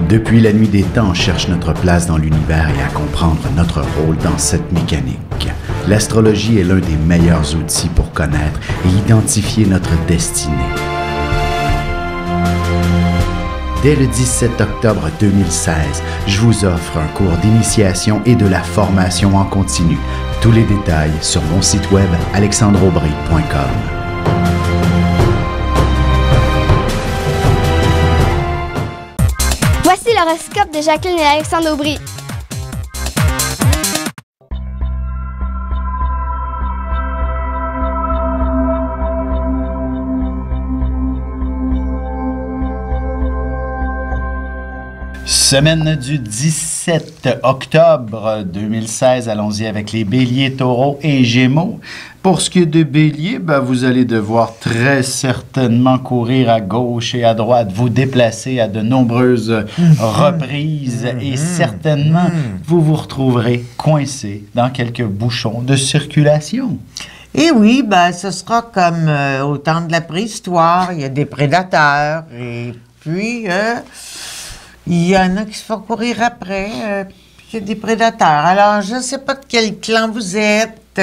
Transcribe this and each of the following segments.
Depuis la nuit des temps, on cherche notre place dans l'univers et à comprendre notre rôle dans cette mécanique. L'astrologie est l'un des meilleurs outils pour connaître et identifier notre destinée. Dès le 17 octobre 2016, je vous offre un cours d'initiation et de la formation en continu. Tous les détails sur mon site web alexandreaubry.com. Voici l'horoscope de Jacqueline et Alexandre Aubry. Semaine du 17 octobre 2016, allons-y avec les béliers, taureaux et gémeaux. Pour ce qui est des béliers, vous allez devoir très certainement courir à gauche et à droite, vous déplacer à de nombreuses reprises et certainement vous vous retrouverez coincé dans quelques bouchons de circulation. Et oui, ce sera comme au temps de la préhistoire, il y a des prédateurs et puis il y en a qui se font courir après, puis il y a des prédateurs. Alors, je ne sais pas de quel clan vous êtes,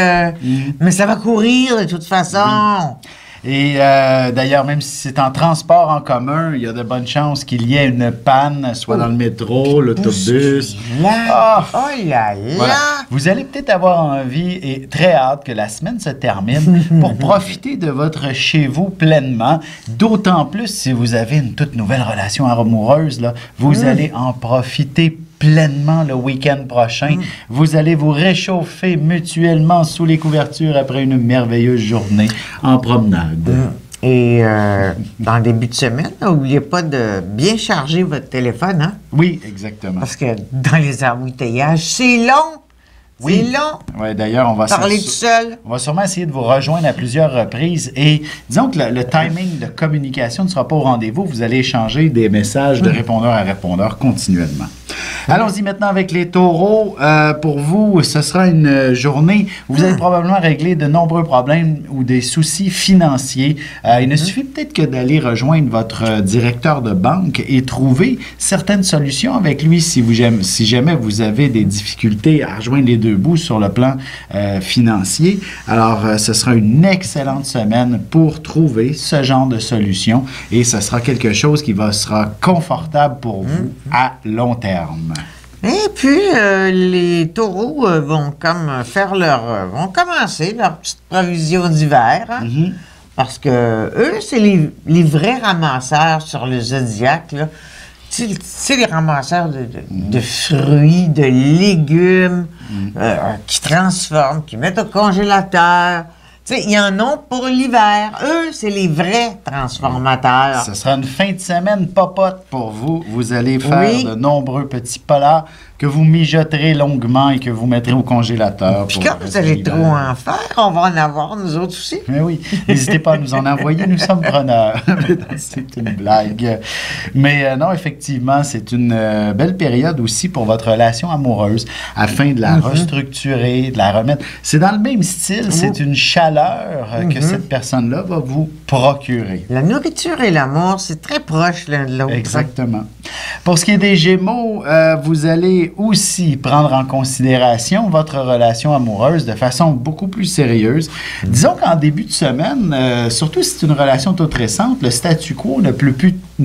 mais ça va courir de toute façon. Oui. Et d'ailleurs, même si c'est en transport en commun, il y a de bonnes chances qu'il y ait une panne, soit dans le métro, l'autobus. Oh là là! Voilà. Vous allez peut-être avoir envie et très hâte que la semaine se termine pour profiter de votre chez vous pleinement. D'autant plus si vous avez une toute nouvelle relation amoureuse, là, vous allez en profiter pleinement le week-end prochain. Vous allez vous réchauffer mutuellement sous les couvertures après une merveilleuse journée en promenade. Et dans le début de semaine, n'oubliez pas de bien charger votre téléphone, hein? Oui, exactement. Parce que dans les embouteillages, c'est long! Oui. C'est long. Oui, d'ailleurs, on va parler tout seul. On va sûrement essayer de vous rejoindre à plusieurs reprises. Et disons que le timing de communication ne sera pas au rendez-vous. Vous allez échanger des messages de répondeur à répondeur continuellement. Allons-y maintenant avec les taureaux. Pour vous, ce sera une journée où vous allez probablement régler de nombreux problèmes ou des soucis financiers. Il ne suffit peut-être que d'aller rejoindre votre directeur de banque et trouver certaines solutions avec lui si jamais vous avez des difficultés à rejoindre les deux bouts sur le plan financier. Alors, ce sera une excellente semaine pour trouver ce genre de solution et ce sera quelque chose qui sera confortable pour vous à long terme. Et puis, les taureaux vont commencer leur petite provision d'hiver, hein? Parce que eux, c'est les vrais ramasseurs sur le zodiaque, là. C'est les ramasseurs de fruits, de légumes, qui transforment, qui mettent au congélateur. Il y en a pour l'hiver. Eux, c'est les vrais transformateurs. Ce sera une fin de semaine popote pour vous. Vous allez faire de nombreux petits plats que vous mijoterez longuement et que vous mettrez au congélateur. Puis quand vous allez trop en faire, on va en avoir nous autres aussi. Mais oui, n'hésitez pas à nous en envoyer, nous sommes preneurs. C'est une blague. Mais non, effectivement, c'est une belle période aussi pour votre relation amoureuse afin de la restructurer, de la remettre. C'est dans le même style, c'est une chaleur que cette personne-là va vous procurer. La nourriture et l'amour, c'est très proche l'un de l'autre. Exactement. Pour ce qui est des Gémeaux, vous allez aussi prendre en considération votre relation amoureuse de façon beaucoup plus sérieuse. Disons qu'en début de semaine, surtout si c'est une relation toute récente, le statu quo ne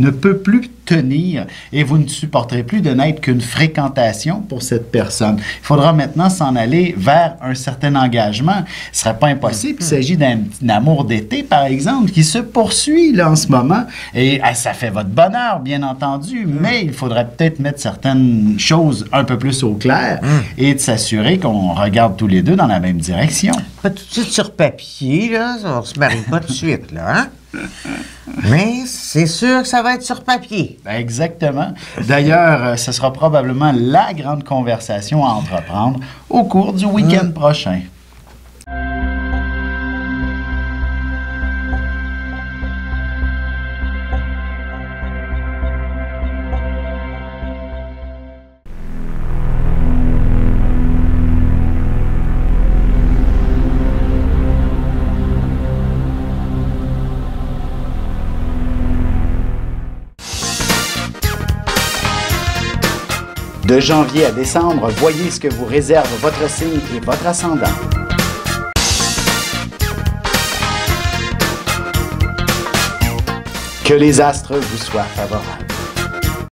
peut plus tenir et vous ne supporterez plus de n'être qu'une fréquentation pour cette personne. Il faudra maintenant s'en aller vers un certain engagement. Ce ne serait pas impossible. Il s'agit d'un amour d'été, par exemple, qui se poursuit là, en ce moment. Et ça fait votre bonheur, bien entendu, mais il faudrait peut-être mettre certaines choses un peu plus au clair et de s'assurer qu'on regarde tous les deux dans la même direction. Pas tout de suite sur papier, là. On se marie pas tout de suite, là, hein? Mais c'est sûr que ça va être sur papier. Exactement. D'ailleurs, ce sera probablement la grande conversation à entreprendre au cours du week-end prochain. De janvier à décembre, voyez ce que vous réserve votre signe et votre ascendant. Que les astres vous soient favorables.